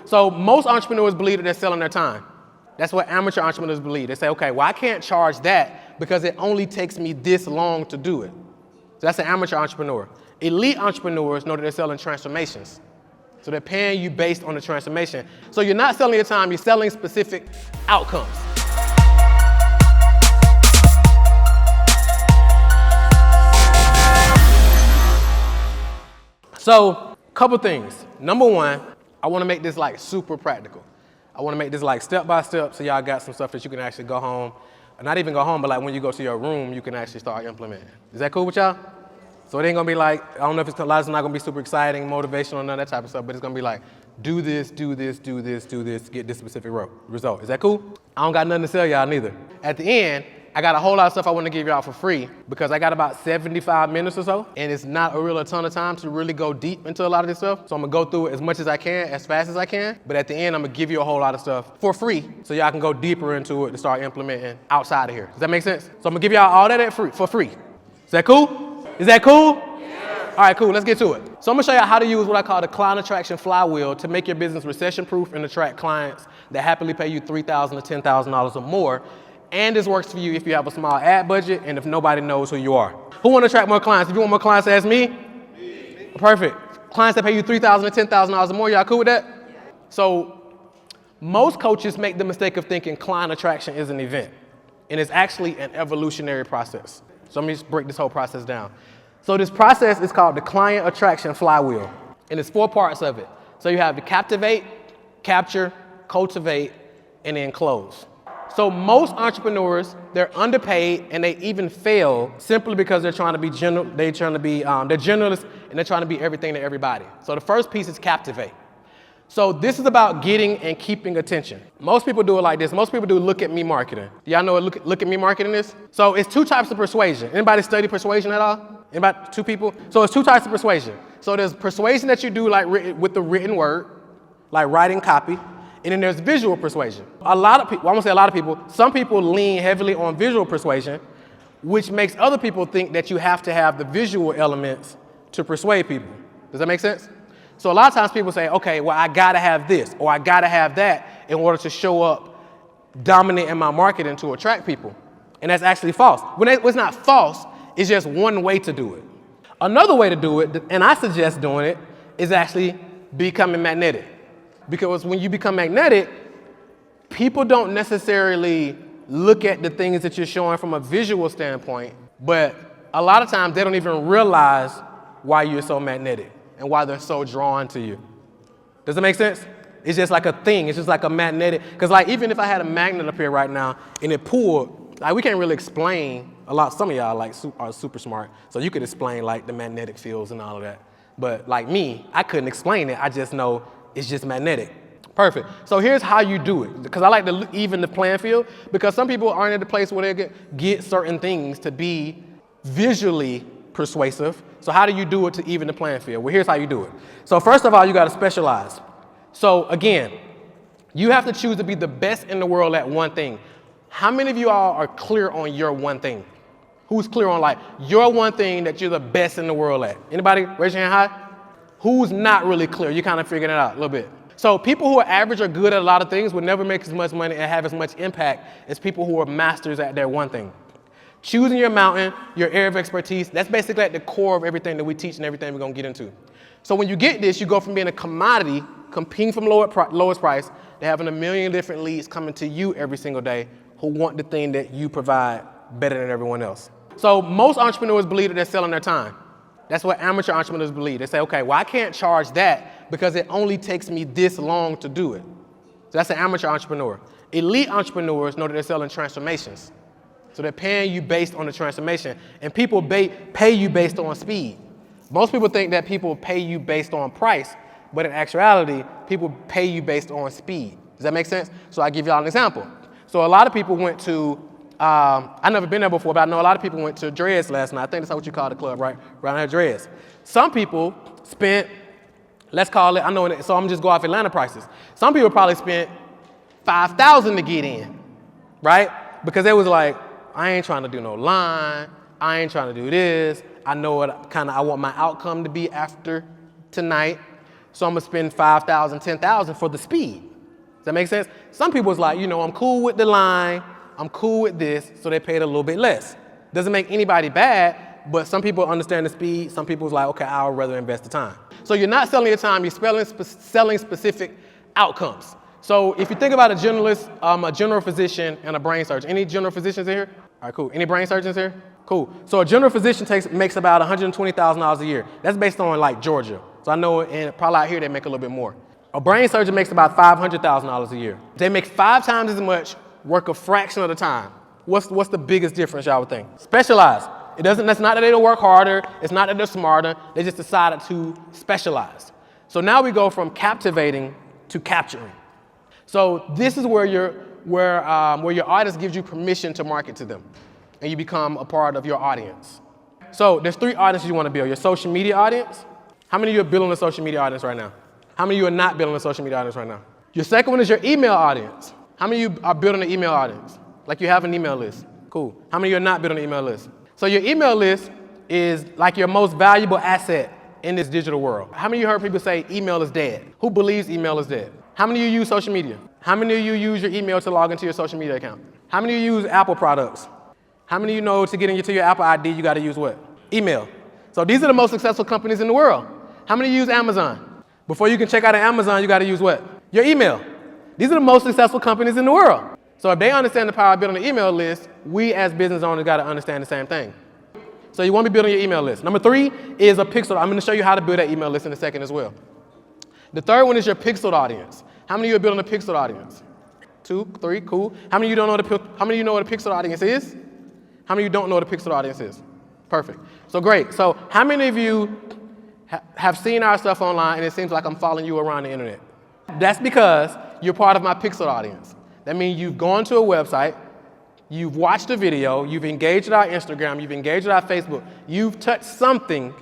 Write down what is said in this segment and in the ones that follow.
So most entrepreneurs believe that they're selling their time. That's what amateur entrepreneurs believe. They say, okay, well, I can't charge that because it only takes me this long to do it. So that's an amateur entrepreneur. Elite entrepreneurs know that they're selling transformations. So they're paying you based on the transformation. So you're not selling your time, you're selling specific outcomes. So, couple things. Number one, I want to make this like super practical. I want to make this like step by step so y'all got some stuff that you can actually go home, or not even go home, but like when you go to your room, you can actually start implementing. Is that cool with y'all? So it ain't gonna be like, I don't know if it's a lot, it's not gonna be super exciting, motivational, none of that type of stuff, but it's gonna be like, do this, do this, do this, do this, get this specific result. Is that cool? I don't got nothing to sell y'all neither. At the end, I got a whole lot of stuff I want to give y'all for free because I got about 75 minutes or so, and it's not a ton of time to really go deep into a lot of this stuff. So I'm gonna go through it as much as I can, as fast as I can, but at the end, I'm gonna give you a whole lot of stuff for free so y'all can go deeper into it to start implementing outside of here. Does that make sense? So I'm gonna give y'all all that for free. Is that cool? Is that cool? All right, cool, let's get to it. So I'm gonna show you how to use what I call the client attraction flywheel to make your business recession-proof and attract clients that happily pay you $3,000 to $10,000 or more. And this works for you if you have a small ad budget and if nobody knows who you are. Who want to attract more clients? If you want more clients, ask me. Perfect. Clients that pay you $3,000 to $10,000 or more, y'all cool with that? So most coaches make the mistake of thinking client attraction is an event, and it's actually an evolutionary process. So let me just break this whole process down. So this process is called the client attraction flywheel, and there's 4 parts of it. So you have the captivate, capture, cultivate, and then close. So most entrepreneurs, they're underpaid and they even fail simply because they're trying to be they're generalists and they're trying to be everything to everybody. So the first piece is captivate. So this is about getting and keeping attention. Most people do it like this. Most people do look at me marketing. Do y'all know what look at me marketing is? So it's 2 types of persuasion. Anybody study persuasion at all? Anybody? 2 people? So it's 2 types of persuasion. So there's persuasion that you do like with the written word, like writing copy. And then there's visual persuasion. A lot of people, well, I won't say a lot of people, some people lean heavily on visual persuasion, which makes other people think that you have to have the visual elements to persuade people. Does that make sense? So a lot of times people say, okay, well, I gotta have this or I gotta have that in order to show up dominant in my marketing to attract people. And that's actually false. It's not false, it's just one way to do it. Another way to do it, and I suggest doing it, is actually becoming magnetic. Because when you become magnetic, people don't necessarily look at the things that you're showing from a visual standpoint, but a lot of times they don't even realize why you're so magnetic and why they're so drawn to you. Does that make sense? It's just like a thing. It's just like a magnetic. Because like even if I had a magnet up here right now and it pulled, like we can't really explain a lot. Some of y'all like are super smart, so you could explain like the magnetic fields and all of that. But like me, I couldn't explain it. I just know it's just magnetic. Perfect. So here's how you do it. Because I like to even the playing field, because some people aren't at the place where they get certain things to be visually persuasive. So how do you do it to even the playing field? Well, here's how you do it. So first of all, you got to specialize. So again, you have to choose to be the best in the world at one thing. How many of you all are clear on your one thing? Who's clear on like your one thing that you're the best in the world at? Anybody? Raise your hand high. Who's not really clear? You're kind of figuring it out a little bit. So people who are average or good at a lot of things will never make as much money and have as much impact as people who are masters at their one thing. Choosing your mountain, your area of expertise, that's basically at the core of everything that we teach and everything we're going to get into. So when you get this, you go from being a commodity, competing from lowest price, to having a million different leads coming to you every single day who want the thing that you provide better than everyone else. So most entrepreneurs believe that they're selling their time. That's what amateur entrepreneurs believe. They say, okay, well, I can't charge that because it only takes me this long to do it. So that's an amateur entrepreneur. Elite entrepreneurs know that they're selling transformations. So they're paying you based on the transformation. And people pay you based on speed. Most people think that people pay you based on price, but in actuality, people pay you based on speed. Does that make sense? So I'll give y'all an example. So a lot of people went to I've never been there before, but I know a lot of people went to Dreads last night. I think that's what you call the club, right? Right here, Dreads. Some people spent, let's call it, so I'm just go off Atlanta prices. Some people probably spent $5,000 to get in, right? Because they was like, I ain't trying to do no line. I ain't trying to do this. I know what I want my outcome to be after tonight. So I'm gonna spend 5,000, 10,000 for the speed. Does that make sense? Some people is like, I'm cool with the line, I'm cool with this, so they paid a little bit less. Doesn't make anybody bad, but some people understand the speed. Some people's like, okay, I would rather invest the time. So you're not selling your time, you're selling specific outcomes. So if you think about a generalist, a general physician, and a brain surgeon. Any general physicians in here? All right, cool. Any brain surgeons here? Cool. So a general physician makes about $120,000 a year. That's based on like Georgia. So I know probably out here they make a little bit more. A brain surgeon makes about $500,000 a year. They make 5 times as much, work a fraction of the time. What's the biggest difference, y'all would think? Specialize. That's not that they don't work harder. It's not that they're smarter. They just decided to specialize. So now we go from captivating to capturing. So this is where your artist gives you permission to market to them, and you become a part of your audience. So there's 3 audiences you want to build. Your social media audience. How many of you are building a social media audience right now? How many of you are not building a social media audience right now? Your second one is your email audience. How many of you are building an email audience? Like you have an email list. Cool. How many of you are not building an email list? So your email list is like your most valuable asset in this digital world. How many of you heard people say email is dead? Who believes email is dead? How many of you use social media? How many of you use your email to log into your social media account? How many of you use Apple products? How many of you know to get into your Apple ID, you got to use what? Email. So these are the most successful companies in the world. How many of you use Amazon? Before you can check out on Amazon, you got to use what? Your email. These are the most successful companies in the world. So if they understand the power of building an email list, we as business owners got to understand the same thing. So you want to be building your email list. Number 3 is a pixel. I'm going to show you how to build that email list in a second as well. The third one is your pixeled audience. How many of you are building a pixeled audience? 2, 3, cool. How many of you know what a pixeled audience is? How many of you don't know what a pixeled audience is? Perfect. So great. So how many of you have seen our stuff online and it seems like I'm following you around the internet? That's because you're part of my pixeled audience. That means you've gone to a website, you've watched a video, you've engaged with our Instagram, you've engaged with our Facebook, you've touched something,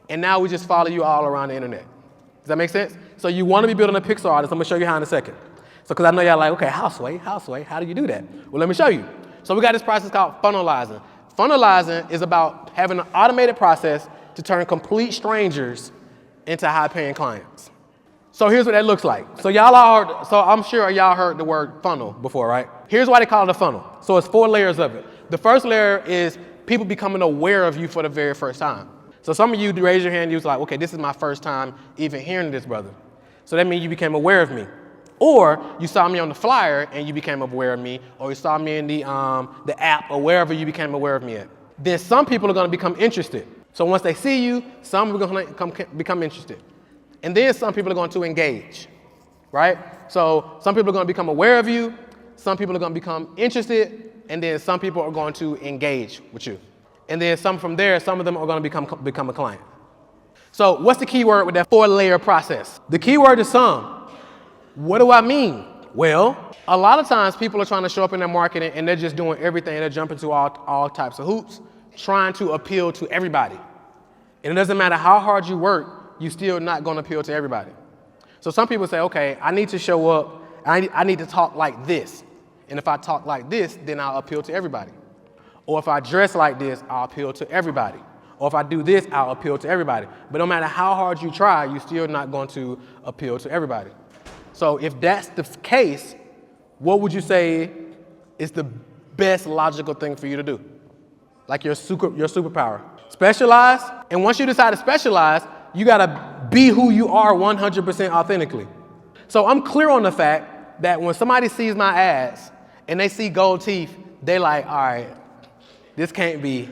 and now we just follow you all around the internet. Does that make sense? So you want to be building a pixel audience. I'm going to show you how in a second. So because I know y'all like, okay, Houseway, how do you do that? Well, let me show you. So we got this process called funnelizing. Funnelizing is about having an automated process to turn complete strangers into high-paying clients. So here's what that looks like. So I'm sure y'all heard the word funnel before, right? Here's why they call it a funnel. So it's 4 layers of it. The first layer is people becoming aware of you for the very first time. So some of you raise your hand, you was like, okay, this is my first time even hearing this brother. So that means you became aware of me. Or you saw me on the flyer and you became aware of me, or you saw me in the app or wherever you became aware of me at. Then some people are going to become interested. So once they see you, some are going to become interested. And then some people are going to engage, right? So some people are going to become aware of you, some people are going to become interested, and then some people are going to engage with you. And then some of them are going to become a client. So what's the key word with that 4-layer process? The key word is some. What do I mean? Well, a lot of times people are trying to show up in their marketing and they're just doing everything. They're jumping to all types of hoops, trying to appeal to everybody. And it doesn't matter how hard you work, you're still not going to appeal to everybody. So some people say, okay, I need to show up, I need to talk like this. And if I talk like this, then I'll appeal to everybody. Or if I dress like this, I'll appeal to everybody. Or if I do this, I'll appeal to everybody. But no matter how hard you try, you're still not going to appeal to everybody. So if that's the case, what would you say is the best logical thing for you to do? Like your superpower. Specialize. And once you decide to specialize, you got to be who you are 100% authentically. So I'm clear on the fact that when somebody sees my ads and they see gold teeth, they like, all right, this can't be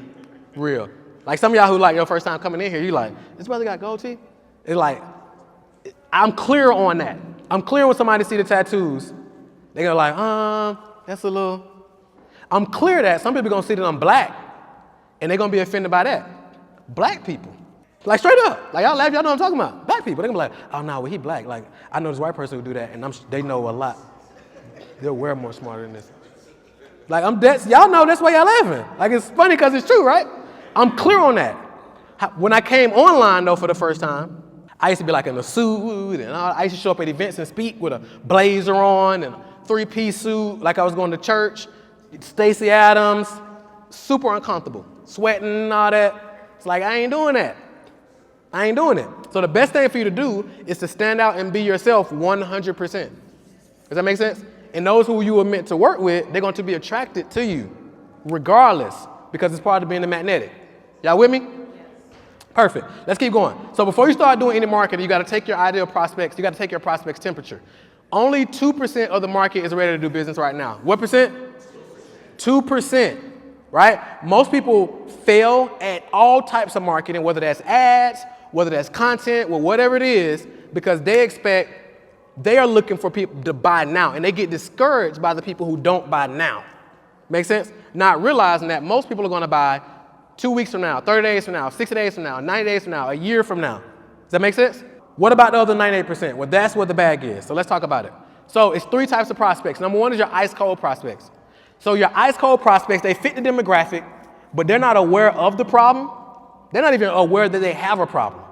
real. Like some of y'all who like your first time coming in here, you like, this brother got gold teeth? It's like, I'm clear on that. I'm clear when somebody see the tattoos. They go like, that's a little. I'm clear that some people are going to see that I'm black and they're going to be offended by that. Black people. Like straight up. Like y'all laugh, y'all know what I'm talking about. Black people. They're going to be like, oh no, well, he black. Like I know this white person who do that and they know a lot. They'll wear more smarter than this. Like y'all know that's why y'all laughing. Like it's funny because it's true, right? I'm clear on that. When I came online though for the first time, I used to be like in a suit and I used to show up at events and speak with a blazer on and a 3-piece suit like I was going to church. Stacey Adams, super uncomfortable, sweating and all that. It's like I ain't doing that. I ain't doing it. So the best thing for you to do is to stand out and be yourself 100%. Does that make sense? And those who you were meant to work with, they're going to be attracted to you regardless because it's part of being a magnetic. Y'all with me? Perfect. Let's keep going. So before you start doing any marketing, you got to take your ideal prospects. You got to take your prospects' temperature. Only 2% of the market is ready to do business right now. What percent? 2%, right? Most people fail at all types of marketing, whether that's ads, whether that's content, or whatever it is, because they are looking for people to buy now, and they get discouraged by the people who don't buy now. Make sense? Not realizing that most people are going to buy 2 weeks from now, 30 days from now, 60 days from now, 90 days from now, a year from now. Does that make sense? What about the other 98%? Well, that's what the bag is. So let's talk about it. So it's 3 types of prospects. Number 1 is your ice cold prospects. So your ice cold prospects, they fit the demographic, but they're not aware of the problem. They're not even aware that they have a problem,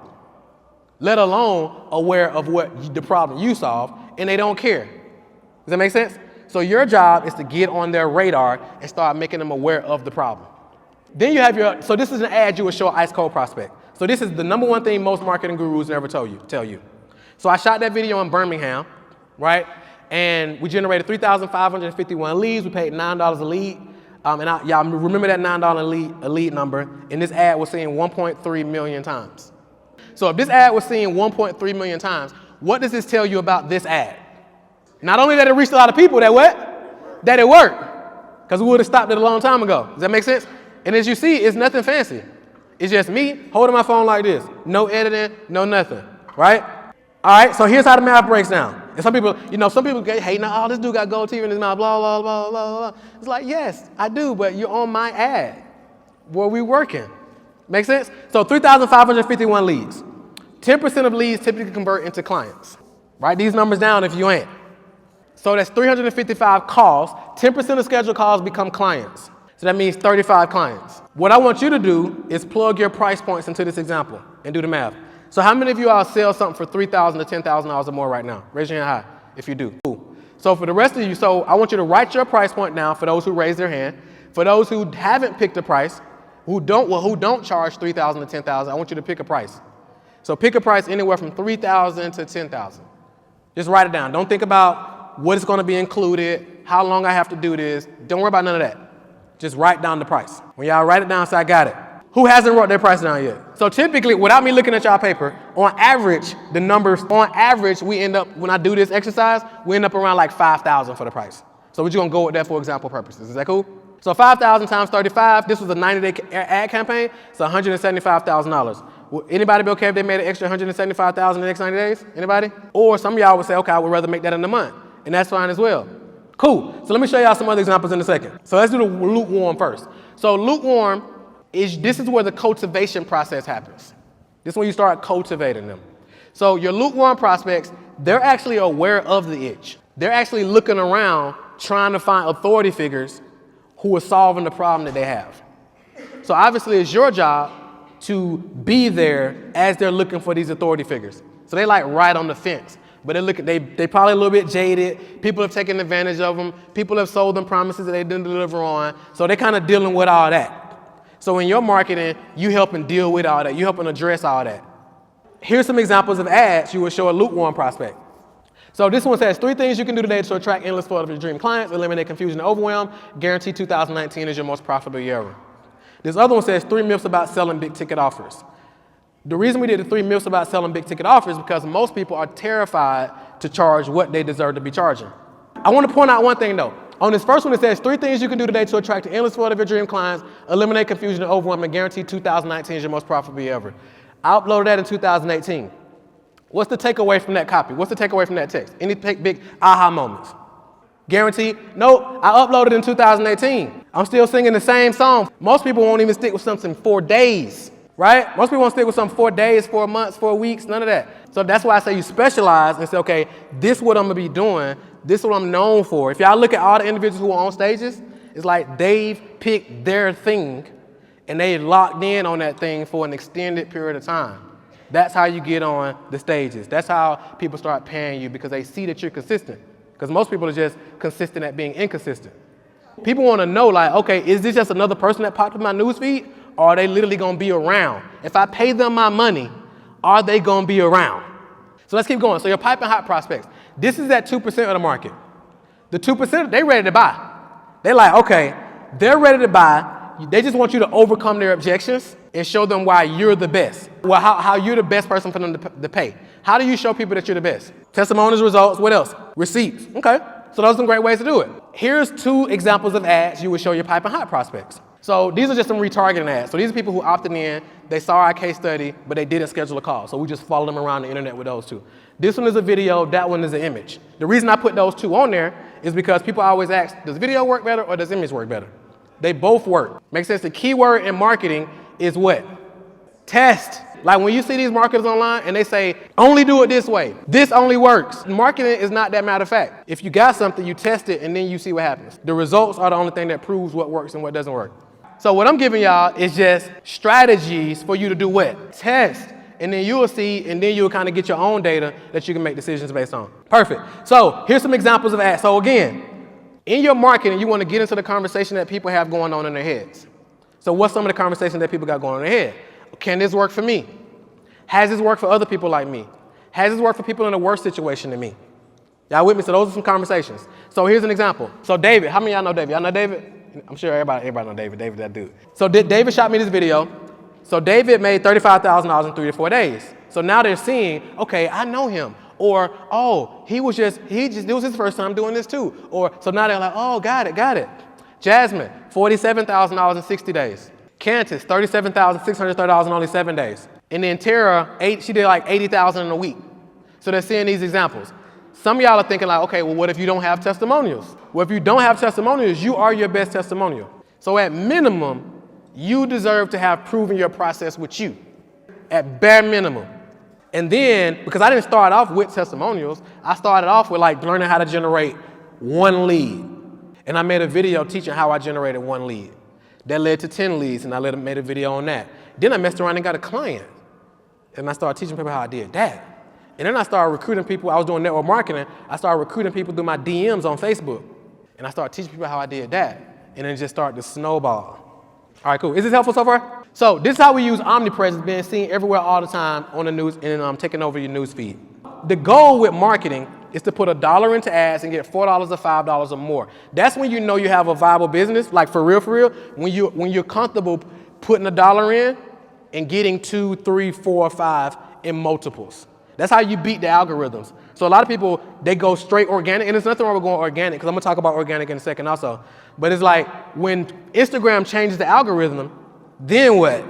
let alone aware of what the problem you solve, and they don't care. Does that make sense? So your job is to get on their radar and start making them aware of the problem. Then you have so this is an ad you would show an ice cold prospect. So this is the number 1 thing most marketing gurus never tell you. So I shot that video in Birmingham, right? And we generated 3,551 leads. We paid $9 a lead. Y'all remember that $9 a lead number. And this ad was seen 1.3 million times. So if this ad was seen 1.3 million times, what does this tell you about this ad? Not only that it reached a lot of people, that it worked. Because we would have stopped it a long time ago. Does that make sense? And as you see, it's nothing fancy. It's just me holding my phone like this. No editing, no nothing, right? All right, so here's how the math breaks down. And some people get hating, oh, this dude got gold teeth in his mouth, blah, blah, blah, blah, blah. It's like, yes, I do, but you're on my ad where we working. Make sense? So 3,551 leads. 10% of leads typically convert into clients. Write these numbers down if you ain't. So that's 355 calls. 10% of scheduled calls become clients. So that means 35 clients. What I want you to do is plug your price points into this example and do the math. So how many of you all sell something for $3,000 to $10,000 or more right now? Raise your hand high if you do. Cool. So for the rest of you, so I want you to write your price point down for those who raise their hand. For those who haven't picked a price, who don't charge $3,000 to $10,000, I want you to pick a price. So pick a price anywhere from $3,000 to $10,000. Just write it down. Don't think about what is going to be included, how long I have to do this. Don't worry about none of that. Just write down the price. When y'all write it down, say I got it. Who hasn't wrote their price down yet? So typically, without me looking at y'all paper, on average, we end up, when I do this exercise, we end up around like 5,000 for the price. So we're just gonna go with that for example purposes. Is that cool? So 5,000 times 35, this was a 90-day ad campaign, so $175,000. Will anybody be okay if they made an extra $175,000 in the next 90 days? Anybody? Or some of y'all would say, okay, I would rather make that in a month, and that's fine as well. Cool. So let me show y'all some other examples in a second. So let's do the lukewarm first. So lukewarm this is where the cultivation process happens. This is when you start cultivating them. So your lukewarm prospects, they're actually aware of the itch. They're actually looking around trying to find authority figures who are solving the problem that they have. So obviously it's your job to be there as they're looking for these authority figures. So they like right on the fence. But they probably a little bit jaded. People have taken advantage of them. People have sold them promises that they didn't deliver on. So they're kind of dealing with all that. So in your marketing, you helping deal with all that. You helping address all that. Here's some examples of ads you would show a lukewarm prospect. So this one says 3 things you can do today to attract endless flow of your dream clients, eliminate confusion and overwhelm, guarantee 2019 is your most profitable year ever. This other one says 3 myths about selling big ticket offers. The reason we did the 3 myths about selling big ticket offers is because most people are terrified to charge what they deserve to be charging. I want to point out one thing though. On this first one, it says 3 things you can do today to attract the endless flow of your dream clients, eliminate confusion and overwhelm, and guarantee 2019 is your most profitable year ever. I uploaded that in 2018. What's the takeaway from that copy? What's the takeaway from that text? Any big aha moments? Guaranteed? Nope, I uploaded in 2018. I'm still singing the same song. Most people won't even stick with something 4 days, right? Most people won't stick with something 4 days, 4 months, 4 weeks, none of that. So that's why I say you specialize and say, okay, this is what I'm gonna be doing. This is what I'm known for. If y'all look at all the individuals who are on stages, it's like they've picked their thing and they locked in on that thing for an extended period of time. That's how you get on the stages. That's how people start paying you because they see that you're consistent. Because most people are just consistent at being inconsistent. People want to know like, okay, is this just another person that popped in my newsfeed or are they literally going to be around? If I pay them my money, Are they going to be around? So let's keep going. So your piping hot prospects. This is at 2% of the market. The 2%, they ready to buy. They're like, okay, they're ready to buy. They just want you to overcome their objections and show them why you're the best. Well, how you're the best person for them to pay. How do you show people that you're the best? Testimonials, results, what else? Receipts. Okay, so those are some great ways to do it. Here's 2 examples of ads you would show your piping hot prospects. So these are just some retargeting ads. So these are people who opted in, they saw our case study, but they didn't schedule a call. So we just follow them around the internet with those 2. This one is a video, that one is an image. The reason I put those 2 on there is because people always ask, does video work better or does image work better? They both work. Makes sense. The key word in marketing is what? Test. Like when you see these marketers online and they say, only do it this way. This only works. Marketing is not that matter of fact. If you got something, you test it and then you see what happens. The results are the only thing that proves what works and what doesn't work. So what I'm giving y'all is just strategies for you to do what? Test. And then you'll see, and then you'll kind of get your own data that you can make decisions based on. Perfect. So here's some examples of ads. So again, in your marketing, you want to get into the conversation that people have going on in their heads. So what's some of the conversations that people got going on in their head? Can this work for me? Has this worked for other people like me? Has this worked for people in a worse situation than me? Y'all with me? So those are some conversations. So here's an example. So David, how many of y'all know David? Y'all know David? I'm sure everybody know David. David, that dude. So David shot me this video. So David made $35,000 in 3 to 4 days. So now they're seeing, okay, I know him. Or, oh, this was his first time doing this too. Or, so now they're like, oh, got it. Jasmine, $47,000 in 60 days. Candace, $37,630 in only 7 days. And then Tara, she did like $80,000 in a week. So they're seeing these examples. Some of y'all are thinking like, okay, well, what if you don't have testimonials? Well, if you don't have testimonials, you are your best testimonial. So at minimum, you deserve to have proven your process with you, at bare minimum. And then, because I didn't start off with testimonials, I started off with like learning how to generate 1 lead. And I made a video teaching how I generated 1 lead. That led to 10 leads, and I made a video on that. Then I messed around and got a client. And I started teaching people how I did that. And then I started recruiting people. I was doing network marketing. I started recruiting people through my DMs on Facebook. And I started teaching people how I did that. And then it just started to snowball. All right, cool. Is this helpful so far? So this is how we use omnipresence, being seen everywhere all the time on the news and taking over your news feed. The goal with marketing is to put $1 into ads and get $4 or $5 or more. That's when you know you have a viable business, like for real, when you're comfortable putting $1 in and getting 2, 3, 4, 5 in multiples. That's how you beat the algorithms. So a lot of people, they go straight organic, and there's nothing wrong with going organic, because I'm gonna talk about organic in a second also. But it's like when Instagram changes the algorithm, then what?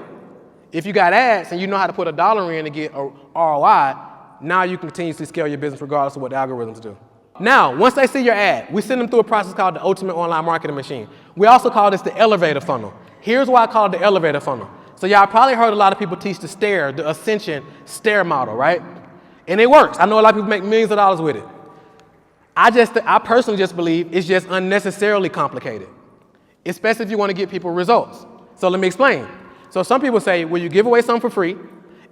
If you got ads and you know how to put $1 in to get a ROI, now you can continuously scale your business regardless of what the algorithms do. Now, once they see your ad, we send them through a process called the ultimate online marketing machine. We also call this the elevator funnel. Here's why I call it the elevator funnel. So y'all probably heard a lot of people teach the ascension stair model, right? And it works. I know a lot of people make millions of dollars with it. I personally just believe it's just unnecessarily complicated, especially if you want to get people results. So let me explain. So some people say, well, you give away some for free,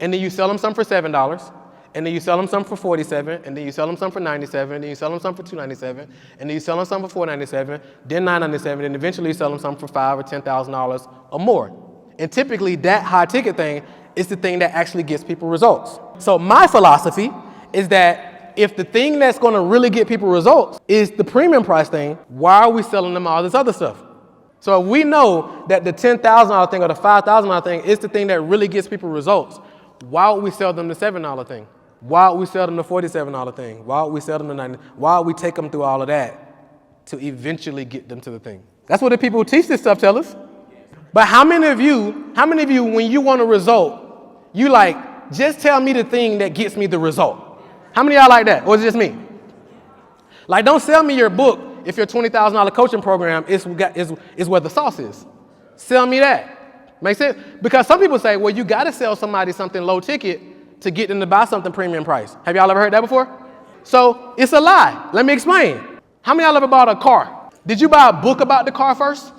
and then you sell them some for $7, and then you sell them some for $47, and then you sell them some for $97, and then you sell them some for $297, and then you sell them some for $497, then $997, and eventually you sell them some for $5,000 or $10,000 or more. And typically that high ticket thing is the thing that actually gets people results. So my philosophy is that if the thing that's gonna really get people results is the premium price thing, why are we selling them all this other stuff? So if we know that the $10,000 thing or the $5,000 thing is the thing that really gets people results, why would we sell them the $7 thing? Why would we sell them the $47 thing? Why would we sell them the $90? Why would we take them through all of that to eventually get them to the thing? That's what the people who teach this stuff tell us. But how many of you, when you want a result, you like, just tell me the thing that gets me the result? How many of y'all like that? Or is it just me? Like, don't sell me your book if your $20,000 coaching program is where the sauce is. Sell me that. Make sense? Because some people say, well, you got to sell somebody something low ticket to get them to buy something premium price. Have y'all ever heard that before? So it's a lie. Let me explain. How many of y'all ever bought a car? Did you buy a book about the car first?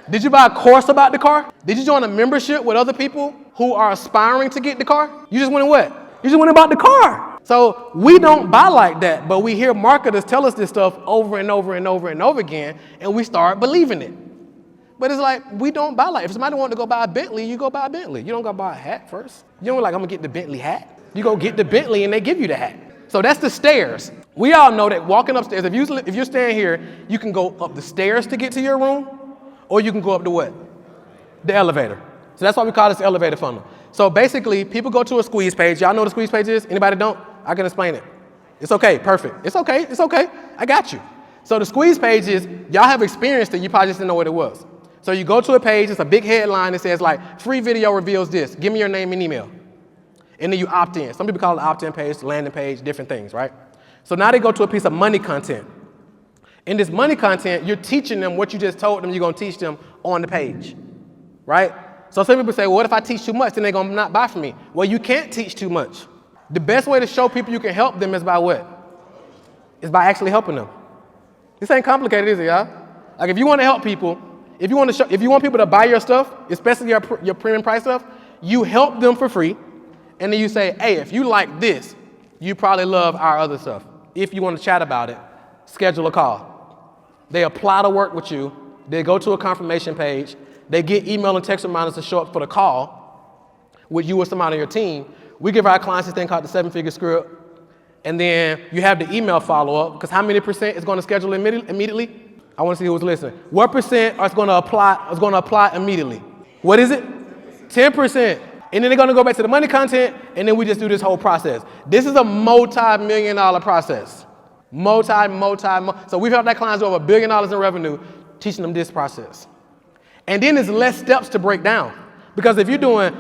Did you buy a course about the car? Did you join a membership with other people who are aspiring to get the car? You just went and what? You just went and bought the car. So we don't buy like that, but we hear marketers tell us this stuff over and over and over and over again, and we start believing it. But it's like, we don't buy like, if somebody wants to go buy a Bentley, you go buy a Bentley. You don't go buy a hat first. You don't like, I'm gonna get the Bentley hat. You go get the Bentley and they give you the hat. So that's the stairs. We all know that walking upstairs, if you're staying here, you can go up the stairs to get to your room, or you can go up the what? The elevator. So that's why we call this elevator funnel. So basically, people go to a squeeze page. Y'all know what a squeeze page is? Anybody don't? I can explain it. It's okay, perfect. It's okay, I got you. So the squeeze page is, y'all have experienced it, you probably just didn't know what it was. So you go to a page, it's a big headline that says like, free video reveals this, give me your name and email. And then you opt in. Some people call it opt-in page, landing page, different things, right? So now they go to a piece of money content. In this money content, you're teaching them what you just told them you're gonna teach them on the page, right? So some people say, well, what if I teach too much, then they're gonna not buy from me? Well, you can't teach too much. The best way to show people you can help them is by what? Is by actually helping them. This ain't complicated, is it, y'all? Like if you wanna help people, if you want people to buy your stuff, especially your premium price stuff, you help them for free, and then you say, hey, if you like this, you probably love our other stuff. If you want to chat about it, schedule a call. They apply to work with you. They go to a confirmation page. They get email and text reminders to show up for the call with you or somebody on your team. We give our clients this thing called the 7-figure script. And then you have the email follow-up, because how many percent is going to schedule immediately? I want to see who's listening. What percent is going to apply immediately? What is it? 10%. And then they're going to go back to the money content, and then we just do this whole process. This is a multi-million-dollar process. So we've helped our clients do over $1 billion in revenue, teaching them this process. And then there's less steps to break down. Because if you're doing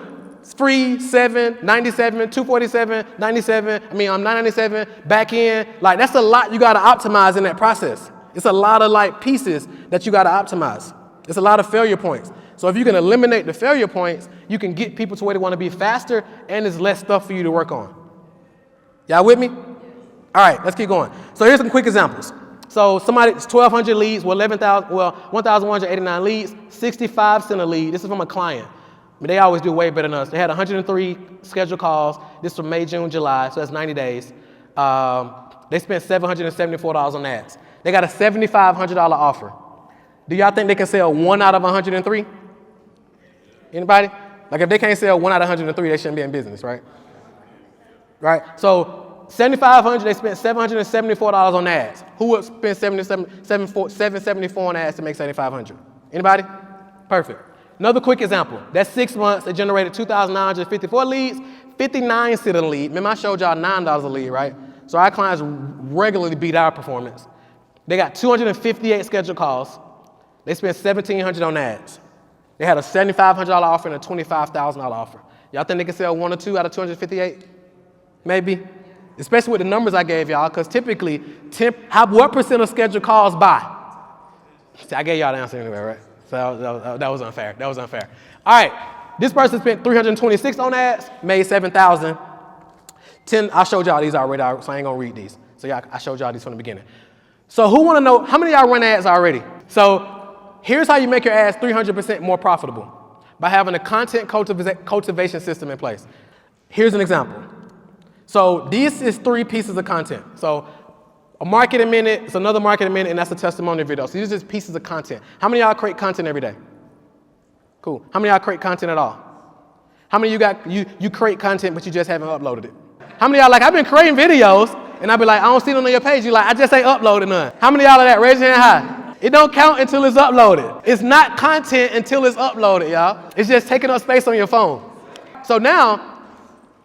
free, 7, 97, 247, 97, 997, back end, like that's a lot you got to optimize in that process. It's a lot of like pieces that you got to optimize. It's a lot of failure points. So if you can eliminate the failure points, you can get people to where they want to be faster, and there's less stuff for you to work on. Y'all with me? All right, let's keep going. So here's some quick examples. So it's 1,200 leads, 1,189 leads, 65 cents a lead. This is from a client. They always do way better than us. They had 103 scheduled calls. This from May, June, July, so that's 90 days. They spent $774 on ads. They got a $7,500 offer. Do y'all think they can sell 1 out of 103? Anybody? Like if they can't sell 1 out of 103, they shouldn't be in business, right? Right? So $7,500, they spent $774 on ads. Who would spend $774 on ads to make $7,500? Anybody? Perfect. Another quick example. That's 6 months. They generated 2,954 leads, 59 cents a lead. Remember I showed y'all $9 a lead, right? So our clients regularly beat our performance. They got 258 scheduled calls. They spent $1,700 on ads. They had a $7,500 offer and a $25,000 offer. Y'all think they can sell 1 or 2 out of 258? Maybe. Especially with the numbers I gave y'all, because typically, what percent of scheduled calls buy? See, I gave y'all the answer anyway, right? So that was unfair. All right, this person spent $326 on ads, made $7,000. I showed y'all these already, so I ain't gonna read these. So yeah, I showed y'all these from the beginning. So who wanna know, how many of y'all run ads already? So here's how you make your ads 300% more profitable, by having a content cultivation system in place. Here's an example. So this is 3 pieces of content. So a marketing minute, it's another marketing minute, and that's a testimonial video. So these are just pieces of content. How many of y'all create content every day? Cool. How many of y'all create content at all? How many of you create content but you just haven't uploaded it? How many of y'all like, I've been creating videos, and I'll be like, I don't see them on your page. You're like, I just ain't uploaded none. How many of y'all are that? Raise your hand high. It don't count until it's uploaded. It's not content until it's uploaded, y'all. It's just taking up space on your phone. So now,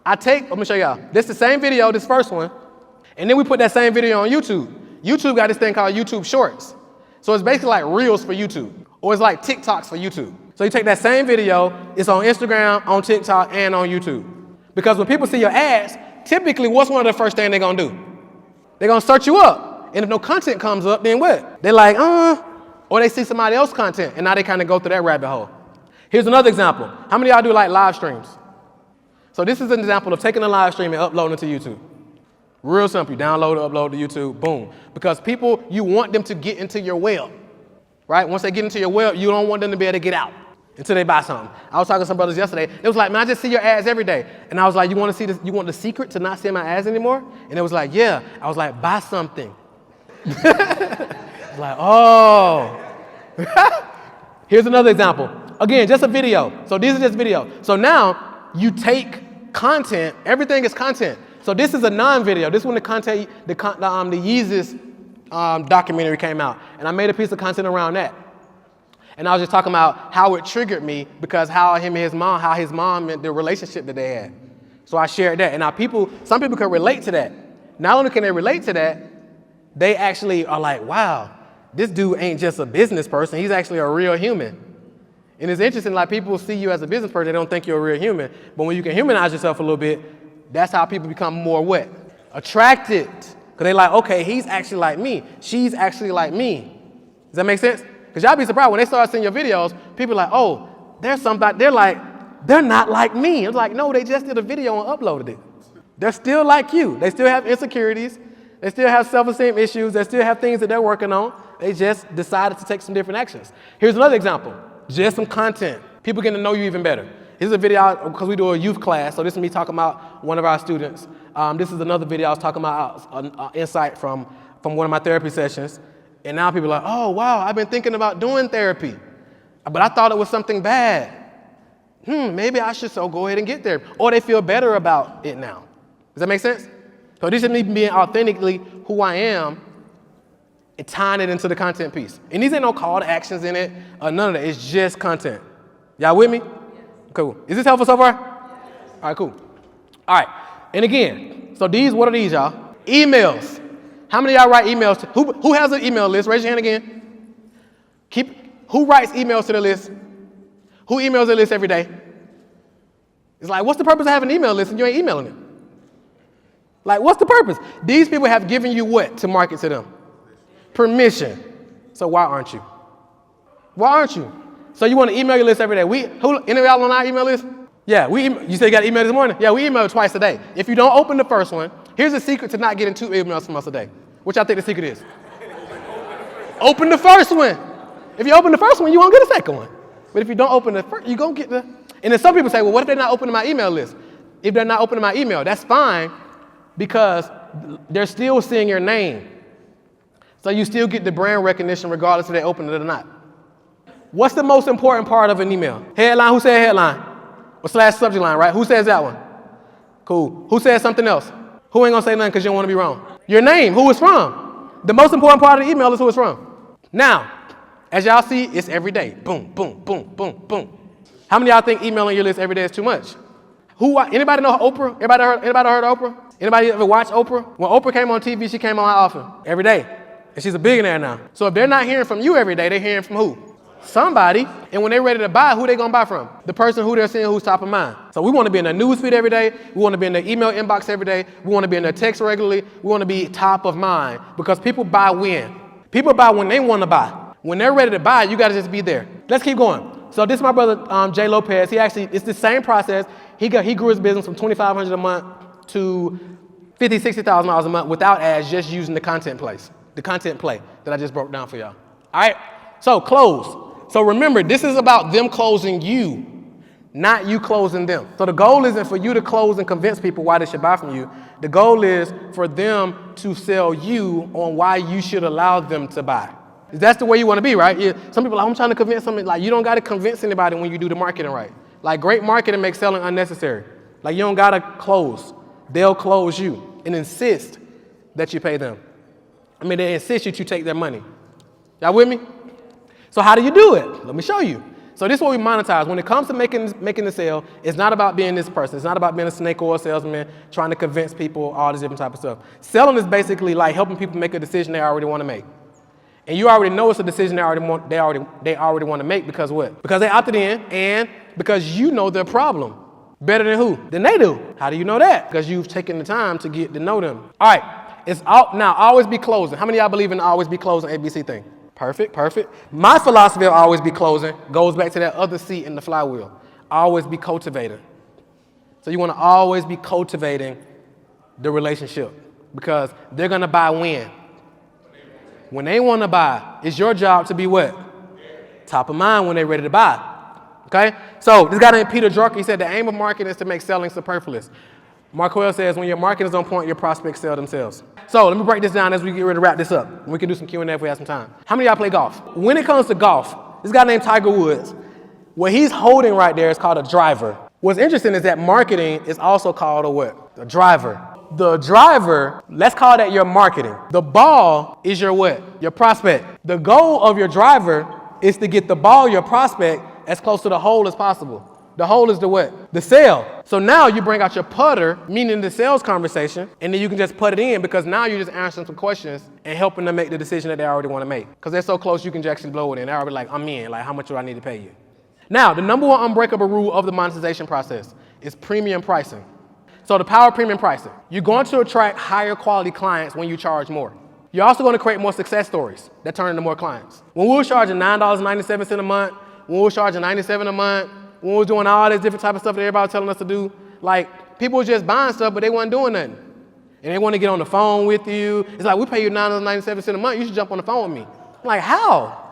let me show y'all. This is the same video, this first one, and then we put that same video on YouTube. YouTube got this thing called YouTube Shorts. So it's basically like Reels for YouTube, or it's like TikToks for YouTube. So you take that same video, it's on Instagram, on TikTok, and on YouTube. Because when people see your ads, typically what's one of the first things they're gonna do? They're gonna search you up. And if no content comes up, then what? They're like, or they see somebody else's content, and now they kind of go through that rabbit hole. Here's another example. How many of y'all do like live streams? So this is an example of taking a live stream and uploading it to YouTube. Real simple. You download it, upload to YouTube, boom. Because people, you want them to get into your web, right? Once they get into your web, you don't want them to be able to get out until they buy something. I was talking to some brothers yesterday. They was like, man, I just see your ads every day. And I was like, you want to see this? You want the secret to not see my ads anymore? And it was like, yeah. I was like, buy something. I was like, oh. Here's another example. Again, just a video. So these are just video. So now you take content, everything is content. So this is a non-video. This is when the Yeezus documentary came out. And I made a piece of content around that. And I was just talking about how it triggered me because how his mom and the relationship that they had. So I shared that. And now some people can relate to that. Not only can they relate to that, they actually are like, wow, this dude ain't just a business person. He's actually a real human. And it's interesting, like people see you as a business person, they don't think you're a real human. But when you can humanize yourself a little bit, that's how people become more what? Attracted. Because they're like, okay, he's actually like me. She's actually like me. Does that make sense? Because y'all be surprised when they start seeing your videos, people are like, oh, there's somebody, they're not like me. It's like, no, they just did a video and uploaded it. They're still like you. They still have insecurities. They still have self-esteem issues. They still have things that they're working on. They just decided to take some different actions. Here's another example. Just some content. People getting to know you even better. Here's a video because we do a youth class. So this is me talking about one of our students. This is another video I was talking about insight from one of my therapy sessions. And now people are like, oh, wow, I've been thinking about doing therapy. But I thought it was something bad. Maybe I should go ahead and get therapy. Or they feel better about it now. Does that make sense? So this is me being authentically who I am and tying it into the content piece. And these ain't no call to actions in it or none of that. It's just content. Y'all with me? Yes. Cool. Is this helpful so far? Yes. All right, cool. All right. And again, so what are these, y'all? Emails. How many of y'all write emails? Who has an email list? Raise your hand again. Who writes emails to the list? Who emails the list every day? It's like, what's the purpose of having an email list and you ain't emailing it? Like, what's the purpose? These people have given you what to market to them? Permission. So why aren't you? Why aren't you? So you want to email your list every day. Any of y'all on our email list? Yeah, you said you got an email this morning? Yeah, we email twice a day. If you don't open the first one, here's the secret to not getting 2 emails from us a day. Which I think the secret is. Open the first one. If you open the first one, you won't get a second one. But if you don't open the first, you're going to get the... And then some people say, well, what if they're not opening my email list? If they're not opening my email, that's fine because they're still seeing your name. So you still get the brand recognition regardless if they open it or not. What's the most important part of an email? Headline, who said headline? Or / subject line, right? Who says that one? Cool. Who says something else? Who ain't gonna say nothing because you don't want to be wrong? Your name, who it's from. The most important part of the email is who it's from. Now, as y'all see, it's every day. Boom, boom, boom, boom, boom. How many of y'all think emailing your list every day is too much? Anybody know Oprah? Anybody heard of Oprah? Anybody ever watch Oprah? When Oprah came on TV, she came on how often? Every day. And she's a billionaire now. So if they're not hearing from you every day, they're hearing from who? Somebody. And when they're ready to buy, who they gonna buy from? The person who they're seeing who's top of mind. So we want to be in the news feed every day. We want to be in the email inbox every day. We want to be in their text regularly. We want to be top of mind because people buy when? People buy when they want to buy. When they're ready to buy, you got to just be there. Let's keep going. So this is my brother, Jay Lopez. It's the same process. He grew his business from $2,500 a month to $50,000, $60,000 a month without ads, just using the content play that I just broke down for y'all. All right. So close. So remember, this is about them closing you, not you closing them. So the goal isn't for you to close and convince people why they should buy from you. The goal is for them to sell you on why you should allow them to buy. That's the way you want to be, right? Yeah. Some people are like, I'm trying to convince somebody. Like, you don't got to convince anybody when you do the marketing right. Like, great marketing makes selling unnecessary. Like, you don't got to close. They'll close you and insist that you pay them. They insist that you take their money. Y'all with me? So how do you do it? Let me show you. So this is what we monetize. When it comes to making the sale, it's not about being this person. It's not about being a snake oil salesman, trying to convince people, all this different type of stuff. Selling is basically like helping people make a decision they already want to make. And you already know it's a decision they already want to make because what? Because they opted in and because you know their problem. Better than who? Than they do. How do you know that? Because you've taken the time to get to know them. All right. Now, always be closing. How many of y'all believe in always be closing ABC thing? Perfect. My philosophy of always be closing goes back to that other seat in the flywheel. Always be cultivating. So you want to always be cultivating the relationship because they're going to buy when? When they want to buy. It's your job to be what? Top of mind when they're ready to buy. Okay? So this guy named Peter Drucker, he said the aim of marketing is to make selling superfluous. Mark Hoyle says when your marketing is on point, your prospects sell themselves. So let me break this down as we get ready to wrap this up. We can do some Q&A if we have some time. How many of y'all play golf? When it comes to golf, this guy named Tiger Woods, what he's holding right there is called a driver. What's interesting is that marketing is also called a what? The driver. The driver, let's call that your marketing. The ball is your what? Your prospect. The goal of your driver is to get the ball, your prospect, as close to the hole as possible. The hole is the what? The sale. So now you bring out your putter, meaning the sales conversation, and then you can just put it in because now you're just answering some questions and helping them make the decision that they already want to make. Because they're so close, you can just actually blow it in. They're already like, I'm in. Like, how much do I need to pay you? Now, the number one unbreakable rule of the monetization process is premium pricing. So the power of premium pricing. You're going to attract higher quality clients when you charge more. You're also going to create more success stories that turn into more clients. When we were charging $9.97 a month, when we were charging $97 a month, when we were doing all this different type of stuff that everybody was telling us to do, like people were just buying stuff, but they wasn't doing nothing. And they want to get on the phone with you. It's like, we pay you $9.97 a month. You should jump on the phone with me. I'm like, how?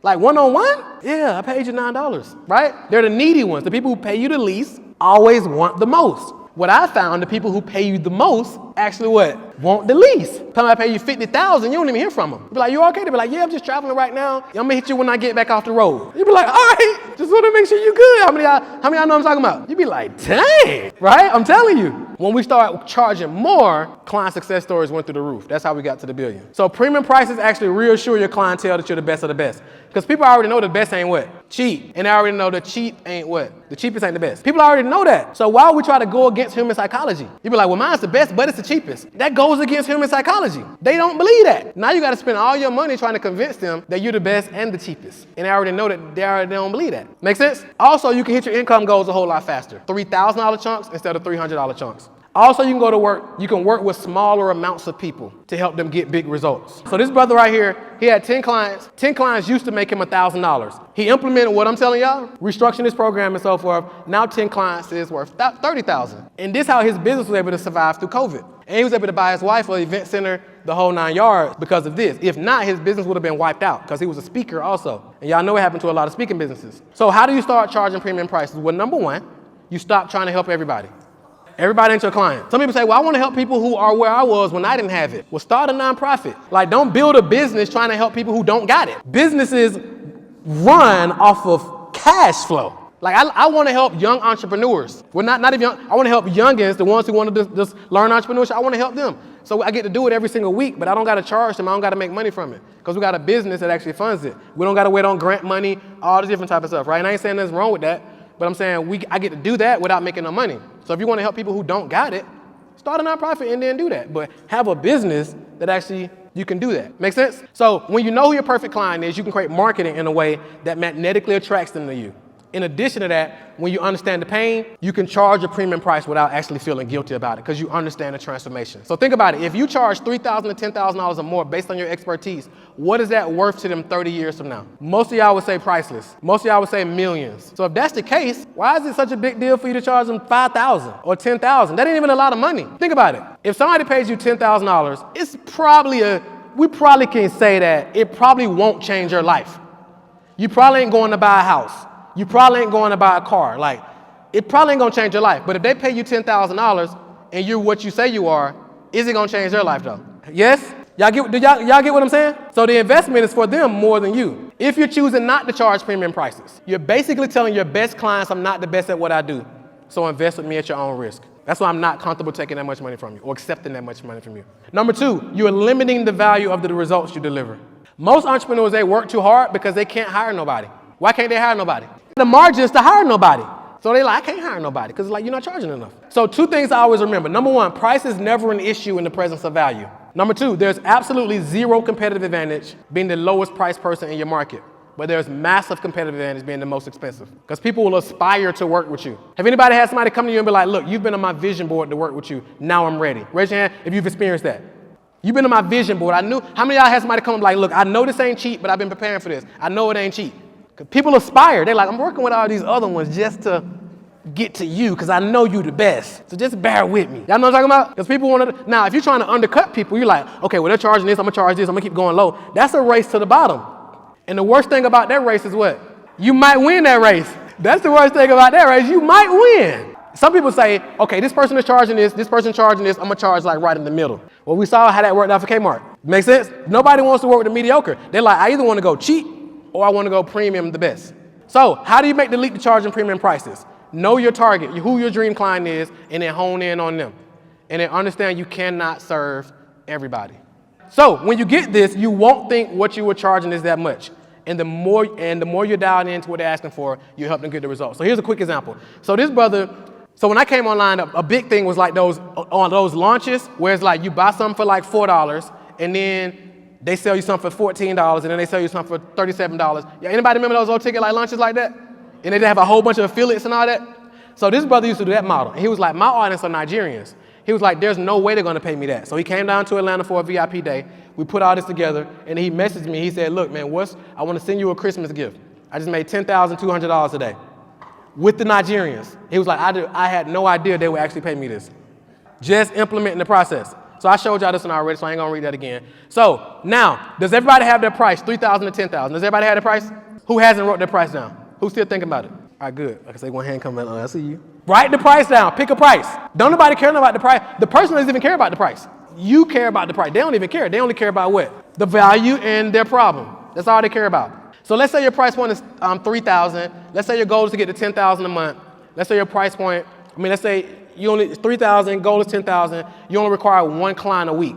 Like one-on-one? Yeah, I paid you $9, right? They're the needy ones. The people who pay you the least always want the most. What I found, the people who pay you the most actually what? Want the least. Come I pay you $50,000, you don't even hear from them. You be like, you okay? They be like, yeah, I'm just traveling right now. I'm gonna hit you when I get back off the road. You be like, all right, just want to make sure you good. How many of y'all know what I'm talking about? You be like, dang, right? I'm telling you. When we start charging more, client success stories went through the roof. That's how we got to the billion. So premium prices actually reassure your clientele that you're the best of the best. Because people already know the best ain't what? Cheap. And they already know the cheap ain't what? The cheapest ain't the best. People already know that. So why would we try to go against human psychology? You be like, well, mine's the best, but it's the cheapest. That goes against human psychology. They don't believe that. Now you got to spend all your money trying to convince them that you're the best and the cheapest. And they already know that they don't believe that. Make sense? Also, you can hit your income goals a whole lot faster. $3,000 chunks instead of $300 chunks. Also, you can go to work, you can work with smaller amounts of people to help them get big results. So this brother right here, he had 10 clients. 10 clients used to make him $1,000. He implemented what I'm telling y'all, restructuring his program and so forth. Now 10 clients is worth $30,000. And this is how his business was able to survive through COVID. And he was able to buy his wife an event center, the whole 9 yards because of this. If not, his business would have been wiped out because he was a speaker also. And y'all know what happened to a lot of speaking businesses. So how do you start charging premium prices? Well, number one, you stop trying to help everybody. Everybody ain't your client. Some people say, well, I want to help people who are where I was when I didn't have it. Well, start a nonprofit. Like, don't build a business trying to help people who don't got it. Businesses run off of cash flow. Like, I want to help young entrepreneurs. Well, not even young. I want to help youngins, the ones who want to just learn entrepreneurship. I want to help them. So I get to do it every single week, but I don't got to charge them. I don't got to make money from it because we got a business that actually funds it. We don't got to wait on grant money, all the different type of stuff, right? And I ain't saying there's wrong with that. But I'm saying I get to do that without making no money. So if you want to help people who don't got it, start a nonprofit and then do that. But have a business that actually you can do that. Make sense? So when you know who your perfect client is, you can create marketing in a way that magnetically attracts them to you. In addition to that, when you understand the pain, you can charge a premium price without actually feeling guilty about it because you understand the transformation. So think about it. If you charge $3,000 to $10,000 or more based on your expertise, what is that worth to them 30 years from now? Most of y'all would say priceless. Most of y'all would say millions. So if that's the case, why is it such a big deal for you to charge them $5,000 or $10,000? That ain't even a lot of money. Think about it. If somebody pays you $10,000, it's probably we probably can say that it probably won't change your life. You probably ain't going to buy a house. You probably ain't going to buy a car. Like, it probably ain't going to change your life. But if they pay you $10,000 and you're what you say you are, is it going to change their life, though? Yes? Y'all get what I'm saying? So the investment is for them more than you. If you're choosing not to charge premium prices, you're basically telling your best clients, I'm not the best at what I do. So invest with me at your own risk. That's why I'm not comfortable taking that much money from you or accepting that much money from you. Number two, you're limiting the value of the results you deliver. Most entrepreneurs, they work too hard because they can't hire nobody. Why can't they hire nobody? The margins to hire nobody. So they like, I can't hire nobody because like you're not charging enough. So two things I always remember. Number one, price is never an issue in the presence of value. Number two, there's absolutely zero competitive advantage being the lowest priced person in your market. But there's massive competitive advantage being the most expensive because people will aspire to work with you. Have anybody had somebody come to you and be like, look, you've been on my vision board to work with you. Now I'm ready. Raise your hand if you've experienced that. You've been on my vision board. How many of y'all had somebody come and be like, look, I know this ain't cheap, but I've been preparing for this. I know it ain't cheap. People aspire. They're like, I'm working with all these other ones just to get to you because I know you the best. So just bear with me. Y'all know what I'm talking about? Because people want to. Now, if you're trying to undercut people, you're like, okay, well, they're charging this. I'm going to charge this. I'm going to keep going low. That's a race to the bottom. And the worst thing about that race is what? You might win that race. That's the worst thing about that race. You might win. Some people say, okay, this person is charging this person charging this. I'm going to charge like right in the middle. Well, we saw how that worked out for Kmart. Make sense? Nobody wants to work with the mediocre. They're like, I either want to go cheap or I want to go premium the best. So how do you make the leap to charging premium prices? Know your target, who your dream client is, and then hone in on them. And then understand you cannot serve everybody. So when you get this, you won't think what you were charging is that much. And the more you're dialed into what they're asking for, you help them get the results. So here's a quick example. So this brother, so when I came online, a big thing was like those launches where it's like you buy something for like $4 and then they sell you something for $14 and then they sell you something for $37. Yeah, anybody remember those old ticket like lunches like that? And they have a whole bunch of affiliates and all that. So this brother used to do that model. And he was like, my audience are Nigerians. He was like, there's no way they're gonna pay me that. So he came down to Atlanta for a VIP day. We put all this together and he messaged me. He said, look, man, I wanna send you a Christmas gift. I just made $10,200 today with the Nigerians. He was like, I had no idea they would actually pay me this. Just implementing the process. So I showed y'all this one already, so I ain't gonna read that again. So now, does everybody have their price, 3,000 to 10,000? Does everybody have their price? Who hasn't wrote their price down? Who's still thinking about it? All right, good. Like I say, one hand coming on, I see you. Write the price down, pick a price. Don't nobody care about the price. The person doesn't even care about the price. You care about the price. They don't even care. They only care about what? The value and their problem. That's all they care about. So let's say your price point is 3,000. Let's say your goal is to get to 10,000 a month. Let's say your price point, let's say you only 3,000, goal is 10,000. You only require one client a week.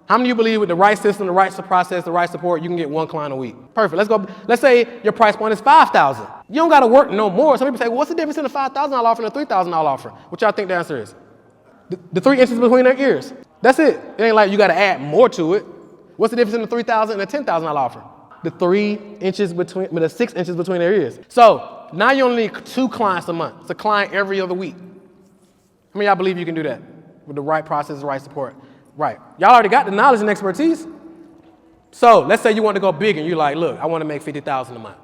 How many of you believe with the right system, the right process, the right support, you can get one client a week? Perfect. Let's go. Let's say your price point is 5,000. You don't got to work no more. Some people say, well, what's the difference in the $5,000 offer and the $3,000 offer? What y'all think the answer is? The 3 inches between their ears. That's it. It ain't like you got to add more to it. What's the difference in the $3,000 and the $10,000 offer? The 3 inches between, the 6 inches between their ears. So now you only need 2 clients a month. It's a client every other week. How many of y'all believe you can do that with the right process, the right support? Right. Y'all already got the knowledge and expertise. So let's say you want to go big and you're like, look, I want to make 50,000 a month.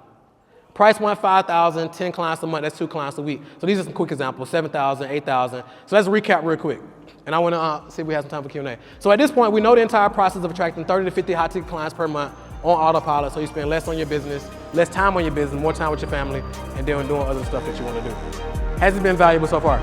Price point 5,000, 10 clients a month, that's 2 clients a week. So these are some quick examples, 7,000, 8,000. So let's recap real quick. And I want to see if we have some time for Q&A. So at this point, we know the entire process of attracting 30 to 50 high-ticket clients per month on autopilot. So you spend less on your business, less time on your business, more time with your family, and then doing other stuff that you want to do. Has it been valuable so far?